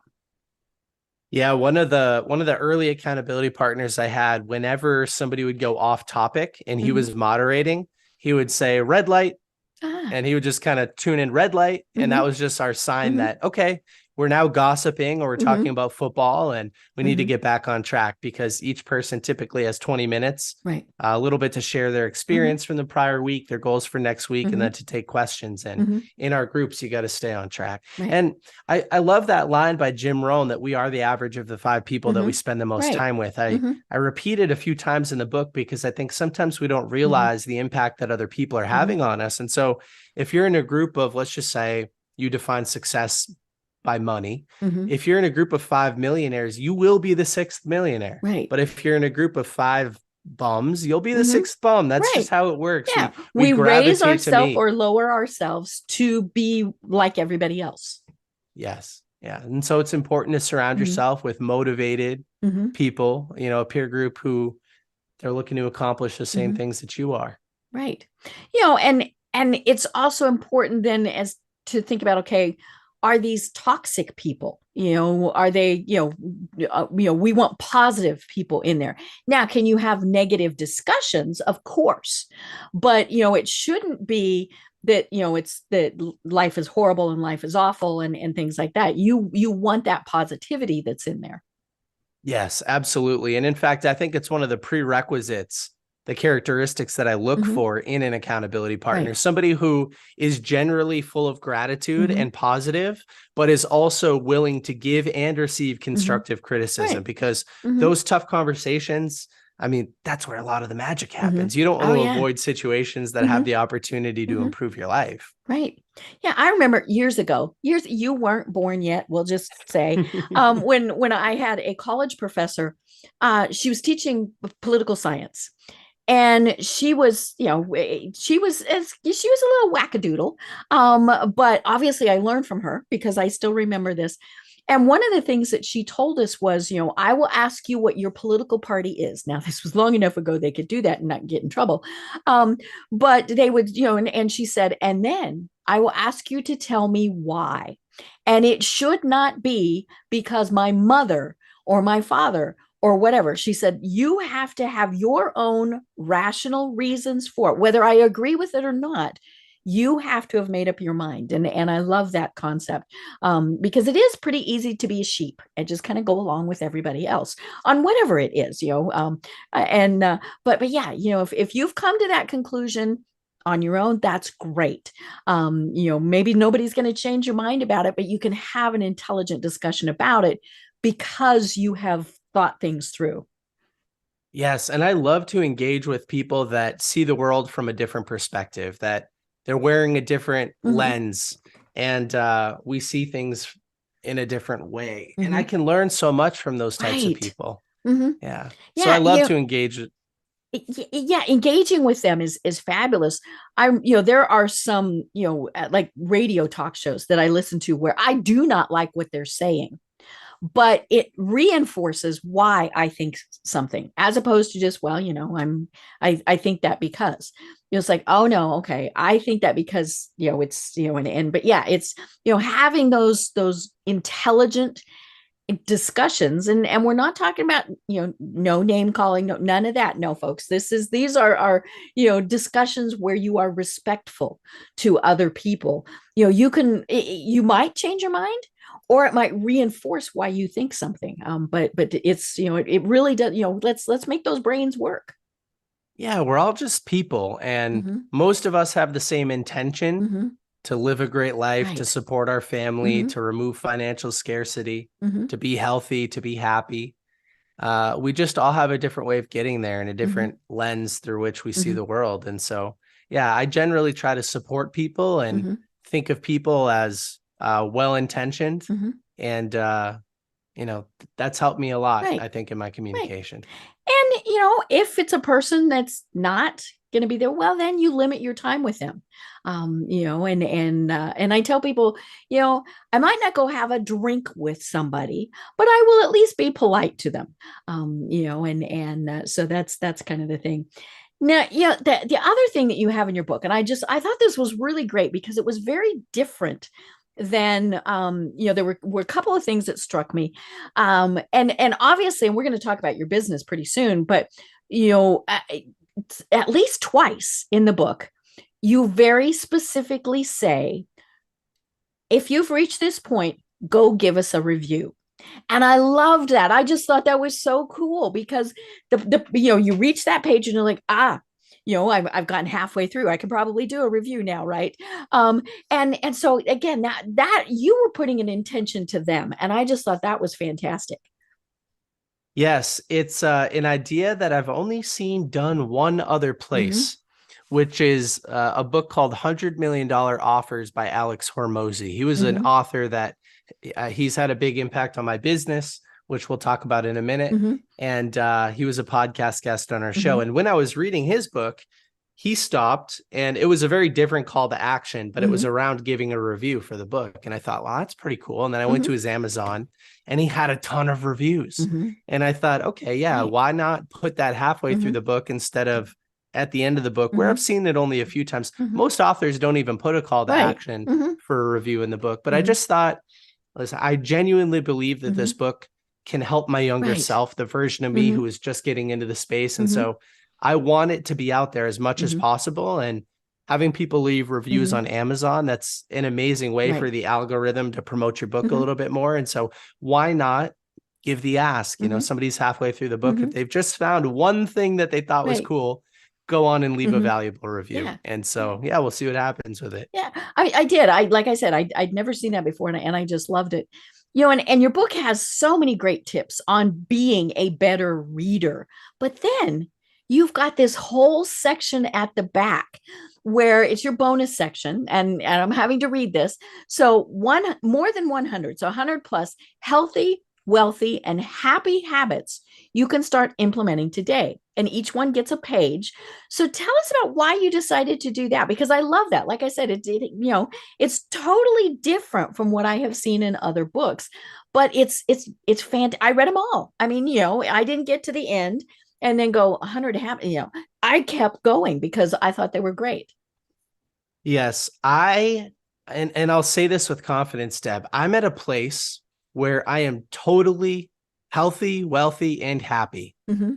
Yeah, one of the early accountability partners I had, whenever somebody would go off topic and he was moderating, he would say red light, and he would just kind of tune in red light. And that was just our sign that, okay, we're now gossiping or we're talking about football and we need to get back on track, because each person typically has 20 minutes, a little bit to share their experience from the prior week, their goals for next week, and then to take questions. And in our groups, you got to stay on track. And I love that line by Jim Rohn that we are the average of the 5 people that we spend the most time with. I repeat it a few times in the book because I think sometimes we don't realize the impact that other people are having on us. And so if you're in a group of, let's just say you define success by money. If you're in a group of 5 millionaires, you will be the 6th millionaire. But if you're in a group of 5 bums, you'll be the 6th bum. That's just how it works. Yeah. We raise ourselves or lower ourselves to be like everybody else. Yes. Yeah. And so it's important to surround yourself with motivated people, a peer group who they're looking to accomplish the same things that you are. Right. And it's also important then as to think about, okay, are these toxic people? Are they, we want positive people in there. Now, can you have negative discussions? Of course, but, it shouldn't be that, it's that life is horrible and life is awful and things like that. You want that positivity that's in there. Yes, absolutely. And in fact, I think it's one of the prerequisites, the characteristics that I look for in an accountability partner, somebody who is generally full of gratitude and positive, but is also willing to give and receive constructive criticism, because those tough conversations, I mean, that's where a lot of the magic happens. You don't want to avoid situations that have the opportunity to improve your life. Right. Yeah. I remember years ago, you weren't born yet, we'll just say, when I had a college professor, she was teaching political science. And she was, she was a little wackadoodle. But obviously I learned from her because I still remember this. And one of the things that she told us was, I will ask you what your political party is. Now, this was long enough ago they could do that and not get in trouble. But they would, and she said, and then I will ask you to tell me why. And it should not be because my mother or my father or whatever. She said, you have to have your own rational reasons for it, whether I agree with it or not. You have to have made up your mind. And I love that concept, because it is pretty easy to be a sheep and just kind of go along with everybody else on whatever it is, but yeah, if you've come to that conclusion on your own, that's great. Maybe nobody's going to change your mind about it, but you can have an intelligent discussion about it because you have thought things through. Yes. And I love to engage with people that see the world from a different perspective, that they're wearing a different lens, and we see things in a different way. And I can learn so much from those types of people. Yeah. So I love to engage. Yeah, engaging with them is fabulous. There are some, like radio talk shows that I listen to where I do not like what they're saying, but it reinforces why I think something, as opposed to just, well, I think that because it's like, oh no, okay, I think that because it's but yeah, it's having those intelligent discussions, and we're not talking about no name calling, no, none of that, no folks. These are our discussions where you are respectful to other people. You might change your mind, or it might reinforce why you think something, but it's it really does. Let's make those brains work. Yeah, we're all just people, and most of us have the same intention to live a great life, to support our family, to remove financial scarcity, to be healthy, to be happy. We just all have a different way of getting there and a different lens through which we see the world. And so, yeah, I generally try to support people and think of people as well-intentioned. And, that's helped me a lot, I think, in my communication. And, if it's a person that's not going to be there, well, then you limit your time with them. And I tell people, I might not go have a drink with somebody, but I will at least be polite to them. So that's kind of the thing. Now, the other thing that you have in your book, and I thought this was really great because it was very different than there were a couple of things that struck me, and obviously, and we're going to talk about your business pretty soon, but at least twice in the book, you very specifically say, if you've reached this point, go give us a review. And I loved that. I just thought that was so cool because you reach that page and you're like, I've gotten halfway through. I could probably do a review now, right? And so again, that you were putting an intention to them, and I just thought that was fantastic. Yes, it's an idea that I've only seen done one other place, which is a book called $100 Million Offers by Alex Hormozy. He was an author that he's had a big impact on my business, which we'll talk about in a minute. And he was a podcast guest on our show. And when I was reading his book, he stopped, and it was a very different call to action, but it was around giving a review for the book. And I thought, well, that's pretty cool. And then I went to his Amazon, and he had a ton of reviews. And I thought, okay, yeah, why not put that halfway through the book instead of at the end of the book, where I've seen it only a few times. Most authors don't even put a call to action for a review in the book. But I just thought, listen, I genuinely believe that this book can help my younger self, the version of me who is just getting into the space. And so I want it to be out there as much as possible. And having people leave reviews on Amazon, that's an amazing way for the algorithm to promote your book a little bit more. And so why not give the ask? Somebody's halfway through the book. If they've just found one thing that they thought was cool, go on and leave a valuable review. And so, we'll see what happens with it. Yeah, I did. Like I said, I'd never seen that before, and I just loved it. And your book has so many great tips on being a better reader. But then you've got this whole section at the back where it's your bonus section, and I'm having to read this. So more than 100, so 100 plus healthy, wealthy, and happy habits you can start implementing today. And each one gets a page. So tell us about why you decided to do that, because I love that. Like I said, it's totally different from what I have seen in other books, but it's fantastic. I read them all. I mean, I didn't get to the end and then go 100 happy. I kept going because I thought they were great. Yes, and I'll say this with confidence, Deb. I'm at a place where I am totally healthy, wealthy, and happy. Mm-hmm.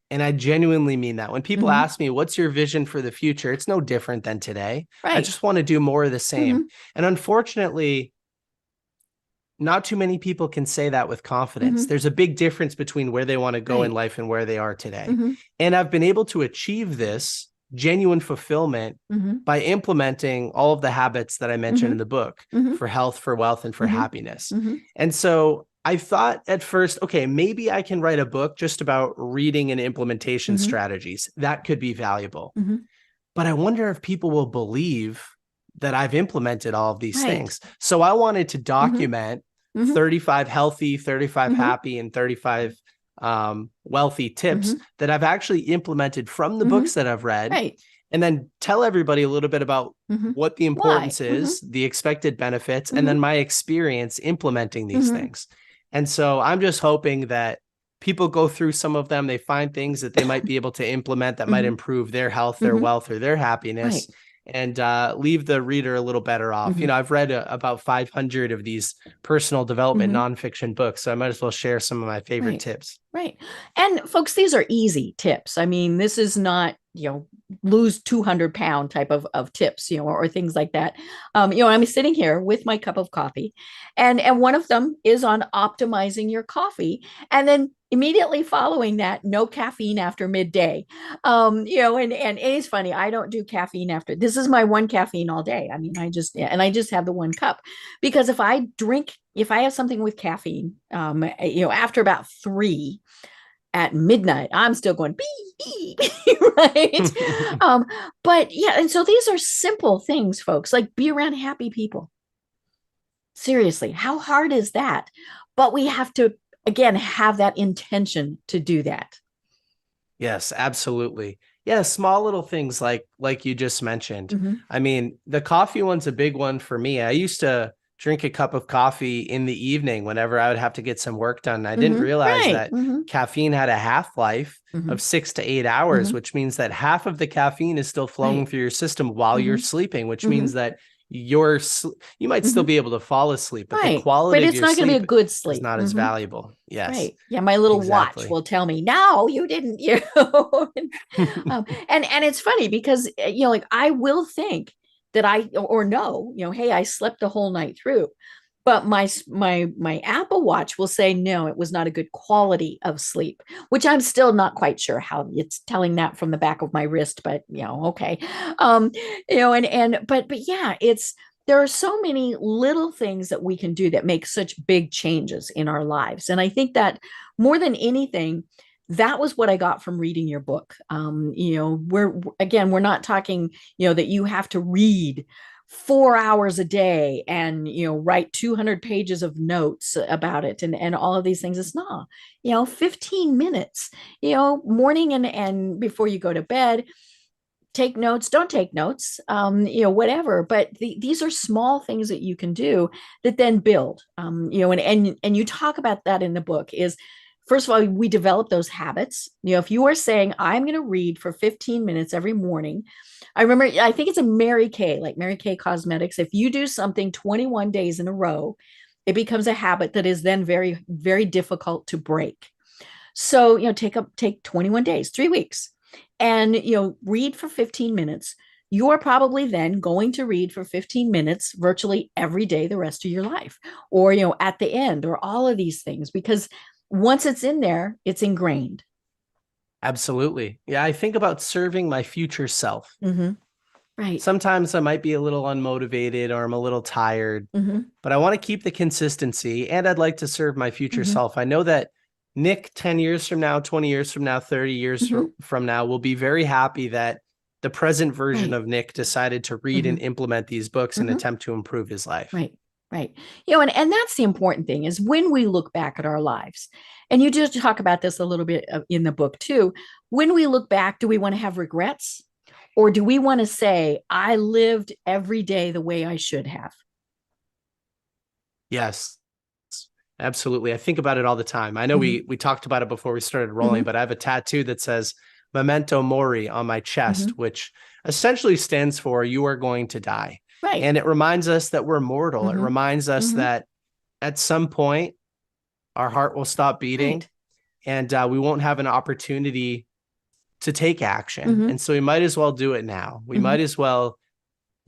And I genuinely mean that. When people Mm-hmm. ask me, what's your vision for the future? It's no different than today. I Right. just want to do more of the Mm-hmm. same. And unfortunately, not too many people can say that with confidence. Mm-hmm. There's a big difference between where they want to go in Right. life and where they are today. Mm-hmm. And I've been able to achieve this genuine fulfillment Mm-hmm. by implementing all of the habits that I mentioned in the book Mm-hmm. for health, for wealth, and for Mm-hmm. happiness. Mm-hmm. And so I thought at first, okay, maybe I can write a book just about reading and implementation Mm-hmm. strategies. That could be valuable. Mm-hmm. But I wonder if people will believe that I've implemented all of these Right. things. So I wanted to Mm-hmm. document Mm-hmm. 35 healthy, 35 Mm-hmm. happy, and 35 wealthy tips Mm-hmm. that I've actually implemented from the Mm-hmm. books that I've read, Right. and then tell everybody a little bit about Mm-hmm. what the Why? importance Mm-hmm. is, the expected benefits, and Mm-hmm. then my experience implementing these Mm-hmm. things. And so I'm just hoping that people go through some of them, they find things that they might be able to implement that might Mm-hmm. improve their health, their Mm-hmm. wealth, or their happiness, Right. and leave the reader a little better off. Mm-hmm. I've read about 500 of these personal development Mm-hmm. nonfiction books, so I might as well share some of my favorite Right. tips. Right. And folks, these are easy tips. I mean, this is not, lose 200-pound type of tips, or things like that. I'm sitting here with my cup of coffee, and one of them is on optimizing your coffee. And then immediately following that, no caffeine after midday. And it's funny, I don't do caffeine after. This is my one caffeine all day. I mean, I just have the one cup, because if I have something with caffeine, after about 3 at midnight, I'm still going beep, beep, right? But yeah, and so these are simple things, folks, like be around happy people. Seriously, how hard is that? But we have to, again, have that intention to do that. Yes, absolutely. Yeah, small little things like you just mentioned. Mm-hmm. I mean, the coffee one's a big one for me. I used to drink a cup of coffee in the evening whenever I would have to get some work done. I didn't Mm-hmm. realize Right. that Mm-hmm. caffeine had a half-life Mm-hmm. of 6 to 8 hours, Mm-hmm. which means that half of the caffeine is still flowing Right. through your system while you're Mm-hmm. sleeping, which Mm-hmm. means that you might still Mm-hmm. be able to fall asleep, but the Right. But quality of it's your not going to be a sleep good is sleep. not as Mm-hmm. valuable. Yes, Right. Yeah, my little watch exactly. will tell me, no, you didn't, and it's funny because like I will think that I or no, hey, I slept the whole night through. But my Apple Watch will say no, it was not a good quality of sleep, which I'm still not quite sure how it's telling that from the back of my wrist, but okay. Um, but yeah, there are so many little things that we can do that make such big changes in our lives. And I think that more than anything, that was what I got from reading your book. We're not talking, that you have to read 4 hours a day and write 200 pages of notes about it and all of these things. It's not 15 minutes, morning and before you go to bed. Take notes, don't take notes, whatever. But these are small things that you can do that then build, and you talk about that in the book. Is first of all, we develop those habits. If you are saying, I'm going to read for 15 minutes every morning, I remember, I think it's a Mary Kay, like Mary Kay Cosmetics. If you do something 21 days in a row, it becomes a habit that is then very, very difficult to break. So, take 21 days, 3 weeks, and, read for 15 minutes. You are probably then going to read for 15 minutes virtually every day the rest of your life, or, at the end, or all of these things, because once it's in there, it's ingrained. Absolutely. Yeah, I think about serving my future self. Mm-hmm. Right. Sometimes I might be a little unmotivated or I'm a little tired, Mm-hmm. but I want to keep the consistency and I'd like to serve my future Mm-hmm. self. I know that Nick, 10 years from now, 20 years from now, 30 years Mm-hmm. from now, will be very happy that the present version Right. of Nick decided to read Mm-hmm. and implement these books and Mm-hmm. attempt to improve his life. Right. Right. And that's the important thing is when we look back at our lives, and you just talk about this a little bit in the book too. When we look back, do we want to have regrets? Or do we want to say, I lived every day the way I should have? Yes, absolutely. I think about it all the time. I know Mm-hmm. we talked about it before we started rolling, Mm-hmm. but I have a tattoo that says Memento Mori on my chest, Mm-hmm. which essentially stands for you are going to die. Right. And it reminds us that we're mortal. It Mm-hmm. reminds us Mm-hmm. that at some point our heart will stop beating, Right. and we won't have an opportunity to take action. Mhm. And so we might as well do it now. We Mhm. might as well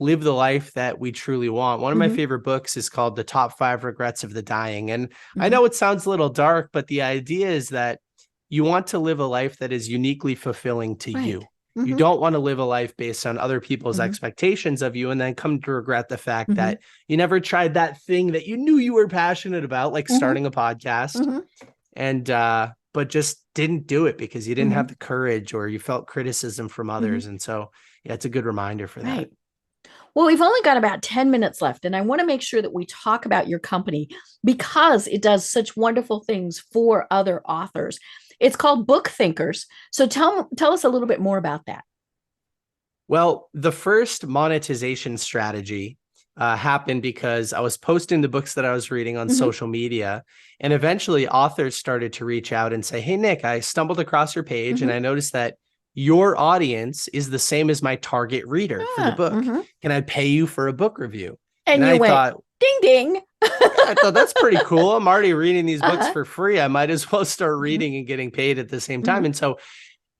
live the life that we truly want. One of my Mhm. favorite books is called The Top 5 Regrets of the Dying. And I Mhm. know it sounds a little dark, but the idea is that you want to live a life that is uniquely fulfilling to Right. you. You Mhm. don't want to live a life based on other people's Mhm. expectations of you and then come to regret the fact Mhm. that you never tried that thing that you knew you were passionate about, like Mhm. starting a podcast, Mhm. and but just didn't do it because you didn't have Mhm. the courage or you felt criticism from Mhm. others. And so yeah, it's a good reminder for that. Right. Well, we've only got about 10 minutes left, and I want to make sure that we talk about your company because it does such wonderful things for other authors. It's called BookThinkers. So tell us a little bit more about that. Well, the first monetization strategy happened because I was posting the books that I was reading on Mhm. social media. And eventually authors started to reach out and say, "Hey, Nick, I stumbled across your page and Mhm. I noticed that your audience is the same as my target reader for the Ah, book. mhm. Can I pay you for a book review?" And And you I went thought, ding ding. yeah, I thought that's pretty cool. I'm already reading these books Uh-huh. for free. I might as well start Mhm. reading and getting paid at the same time. Mhm. And so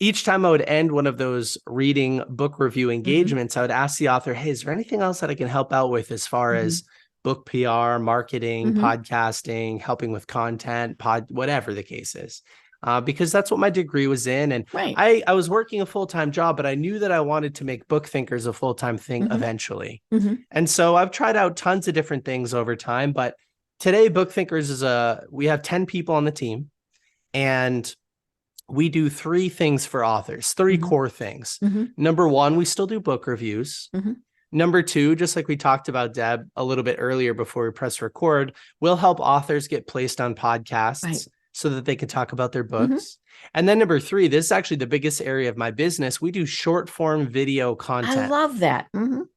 each time I would end one of those reading book review Mhm. engagements, I would ask the author, "Hey, is there anything else that I can help out with as far as Mhm. book PR, marketing, Mhm. podcasting, helping with content, whatever the case is?" Because that's what my degree was in. And Right. I was working a full-time job, but I knew that I wanted to make Book Thinkers a full-time thing Mhm. eventually. Mhm. And so I've tried out tons of different things over time, but today Book Thinkers we have 10 people on the team, and we do three things for authors, three Mhm. core things. Mhm. Number one, we still do book reviews. Mhm. Number two, just like we talked about, Deb, a little bit earlier before we press record, we'll help authors get placed on Right. podcasts so that they can talk about their Mhm. books. And then number three, this is actually the biggest area of my business. We do short form video I content. love that. Mhm.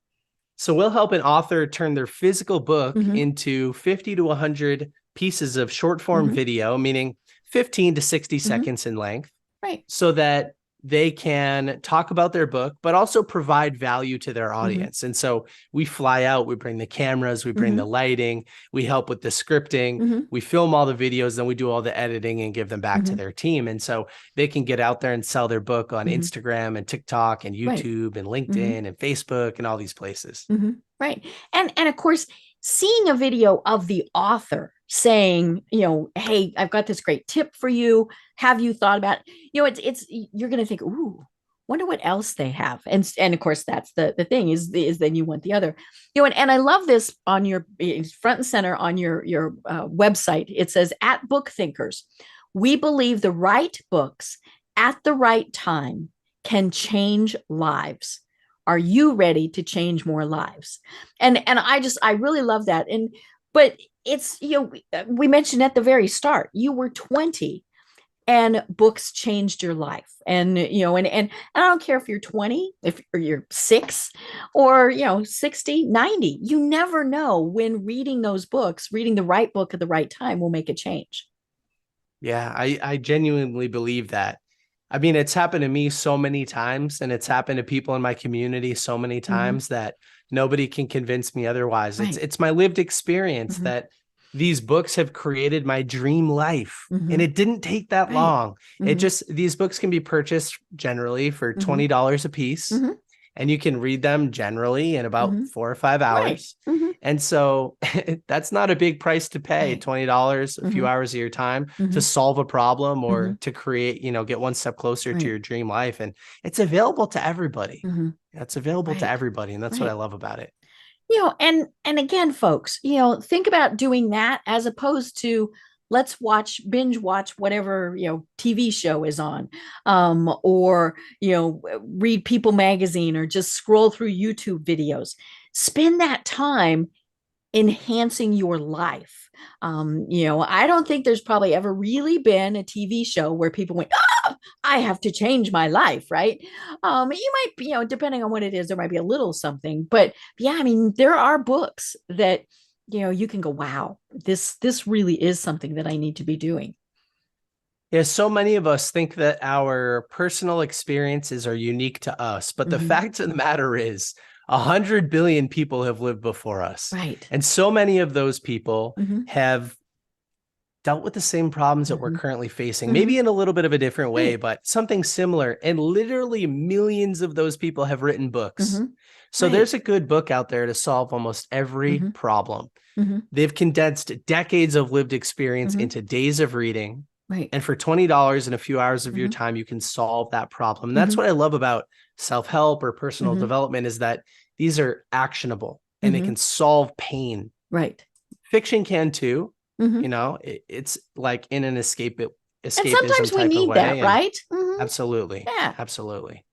So we'll help an author turn their physical book Mhm. into 50 to 100 pieces of short form Mhm. video, meaning 15 to 60 Mhm. seconds in length, Right. so that they can talk about their book, but also provide value to their Mhm. audience. And so we fly out, we bring the cameras, we bring the Mhm. lighting, we help with the scripting, Mhm. we film all the videos, then we do all the editing and give them back to Mhm. their team. And so they can get out there and sell their book on Mhm. Instagram and TikTok and Right. YouTube and Mhm. LinkedIn and Facebook and all these places. Mhm. Right. And of course, seeing a video of the author saying, hey, I've got this great tip for you. Have you thought about, it's you're going to think, ooh, wonder what else they have. And of course, that's the thing is then you want the other, and I love this on your it's front and center on your website. It says at Book Thinkers, we believe the right books at the right time can change lives. Are you ready to change more lives? And I really love that. But it's, we mentioned at the very start, you were 20 and books changed your life. And I don't care if you're 20, if or you're 6 or 60, 90. You never know when reading those books, reading the right book at the right time will make a change. Yeah, I genuinely believe that. I mean, it's happened to me so many times, and it's happened to people in my community so many Mhm. times that nobody can convince me otherwise. It's Right. it's my lived experience Mhm. that these books have created my dream life. And Mhm. it didn't take that Right. long. Mhm. These books can be purchased generally for Mhm. $20 a piece, Mhm. and you can read them generally in about Mhm. Right.4 or 5 hours. Mhm. And so that's not a big price to pay, Right. $20, a few Mhm. hours of your time to Mhm. solve a problem or Mhm. to create, get one step closer to Right. your dream life. And it's available to everybody. Mhm. It's available to Right. everybody. And that's what I Right. love about it. And again, folks, think about doing that as opposed to let's binge watch whatever, TV show is on, or, read People magazine or just scroll through YouTube videos. Spend that time enhancing your life. I don't think there's probably ever really been a TV show where people went, I have to change my life, right? You might, depending on what it is, there might be a little something, but yeah, I mean, there are books that, you can go, wow, this really is something that I need to be doing. Yeah, so many of us think that our personal experiences are unique to us, but the Mhm. fact of the matter is 100 billion people have lived before us. Right. And so many of those people Mhm. have dealt with the same problems that we're Mhm. currently facing, Mhm. maybe in a little bit of a different way, Right. but something similar. And literally millions of those people have written books. Mhm. So Right. there's a good book out there to solve almost every Mhm. problem. Mhm. They've condensed decades of lived experience Mhm. into days of reading. Right. And for $20 and a few hours of your Mhm. time, you can solve that problem. And that's Mhm. what I love about self-help or personal Mhm. development, is that these are actionable and they Mhm. can solve pain. Right. Fiction can too. Mhm. It's like in an And escapism sometimes we type of need that, way. And right? Mhm. absolutely, Yeah. absolutely.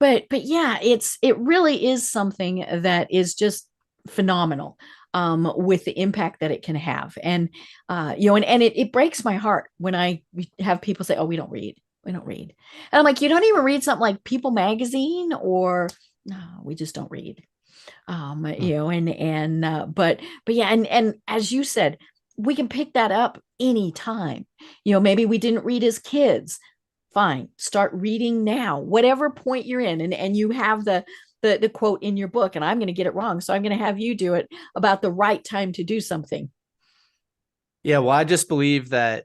But yeah, it really is something that is just phenomenal, with the impact that it can have. And and it breaks my heart when I have people say, oh, we don't read. And I'm like, you don't even read something like People Magazine, or no, we just don't read. Hmm. But yeah, and as you said, we can pick that up anytime. Maybe we didn't read as kids. Fine, start reading now, whatever point you're in. And you have the quote in your book, and I'm going to get it wrong, so I'm going to have you do it, about the right time to do something. Yeah, well, I just believe that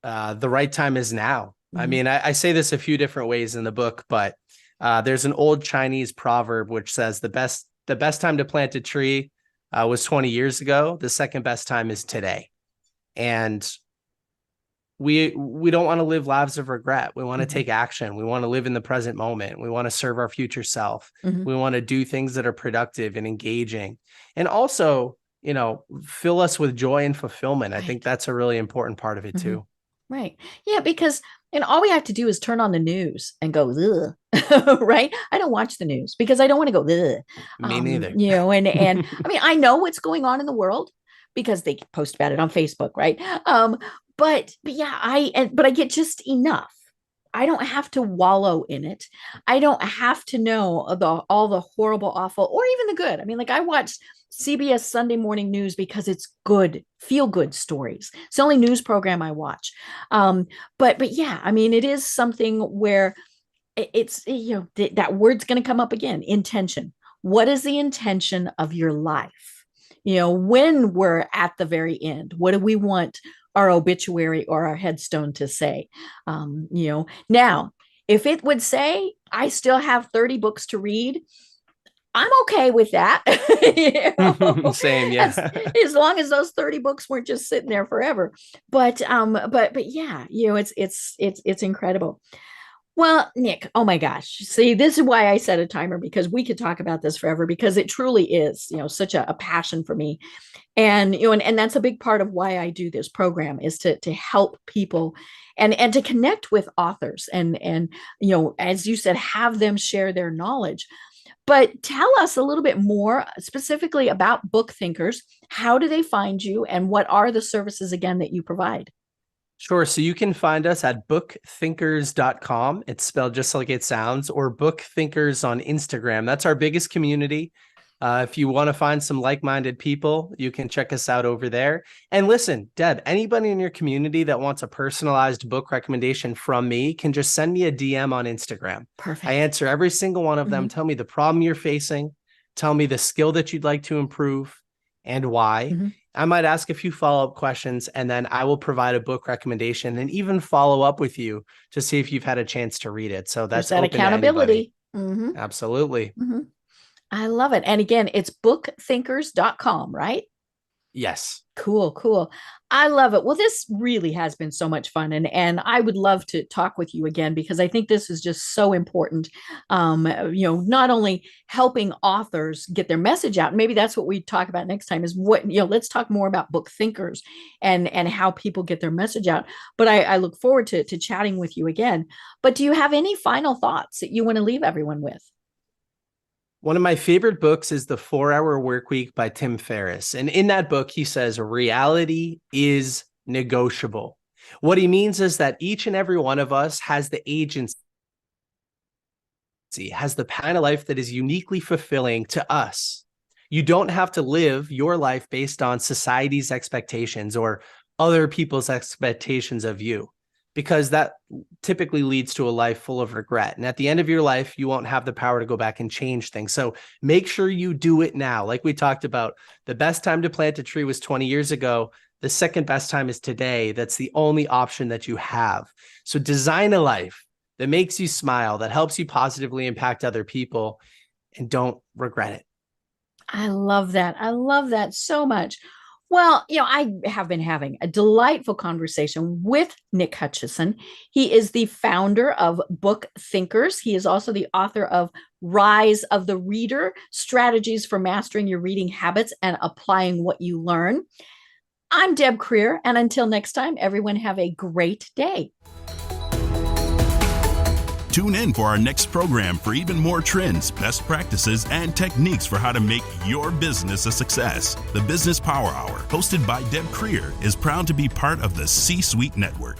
the right time is now. I Mhm. mean, I say this a few different ways in the book, but there's an old Chinese proverb which says the best time to plant a tree was 20 years ago. The second best time is today. And we don't want to live lives of regret. We want to Mhm. take action. We want to live in the present moment. We want to serve our future self. Mhm. We want to do things that are productive and engaging, and also, fill us with joy and fulfillment. I think Right. that's a really important part of it Mhm. too. Right. Yeah, because all we have to do is turn on the news and go, ugh. Right? I don't watch the news because I don't want to go, ugh. Me neither. And I mean, I know what's going on in the world because they post about it on Facebook, right? But yeah, but I get just enough. I don't have to wallow in it. I don't have to know all the horrible, awful, or even the good. I mean, like, I watch CBS Sunday Morning News because it's good, feel good stories. It's the only news program I watch. But yeah, I mean, it is something where it's that word's going to come up again. Intention. What is the intention of your life? When we're at the very end, what do we want our obituary or our headstone to say? Now, if it would say, I still have 30 books to read, I'm okay with that. you know, Same, as, yeah. as long as those 30 books weren't just sitting there forever. But yeah, it's incredible. Well, Nick, oh my gosh. See, this is why I set a timer, because we could talk about this forever, because it truly is, such a passion for me. And that's a big part of why I do this program, is to help people and to connect with authors, and as you said, have them share their knowledge. But tell us a little bit more specifically about Book Thinkers. How do they find you, and what are the services again that you provide? Sure. So you can find us at bookthinkers.com. It's spelled just like it sounds, or Book Thinkers on Instagram. That's our biggest community. If you want to find some like-minded people, you can check us out over there. And listen, Deb, anybody in your community that wants a personalized book recommendation from me can just send me a DM on Instagram. I Perfect. answer every single one of them. Mhm. Tell me the problem you're facing. Tell me the skill that you'd like to improve and why. Mhm. I might ask a few follow-up questions, and then I will provide a book recommendation and even follow up with you to see if you've had a chance to read it. So There's that's that open to anybody. accountability. Mhm. Absolutely. Mhm. I love it. And again, it's bookthinkers.com, right? Yes. Cool, cool. I love it. Well, this really has been so much fun, and I would love to talk with you again, because I think this is just so important. Not only helping authors get their message out, and maybe that's what we talk about next time, is what, let's talk more about book thinkers and how people get their message out. But I look forward to chatting with you again. But do you have any final thoughts that you want to leave everyone with? One of my favorite books is The 4 Hour Workweek by Tim Ferriss. And in that book, he says reality is negotiable. What he means is that each and every one of us has the agency, has the kind of life that is uniquely fulfilling to us. You don't have to live your life based on society's expectations or other people's expectations of you, because that typically leads to a life full of regret. And at the end of your life, you won't have the power to go back and change things. So make sure you do it now. Like we talked about, the best time to plant a tree was 20 years ago. The second best time is today. That's the only option that you have. So design a life that makes you smile, that helps you positively impact other people, and don't regret it. I love that. I love that so much. Well, I have been having a delightful conversation with Nick Hutchison. He is the founder of BookThinkers. He is also the author of Rise of the Reader, Strategies for Mastering Your Reading Habits and Applying What You Learn. I'm Deb Creer, and until next time, everyone have a great day. Tune in for our next program for even more trends, best practices, and techniques for how to make your business a success. The Business Power Hour, hosted by Deb Creer, is proud to be part of the C-Suite Network.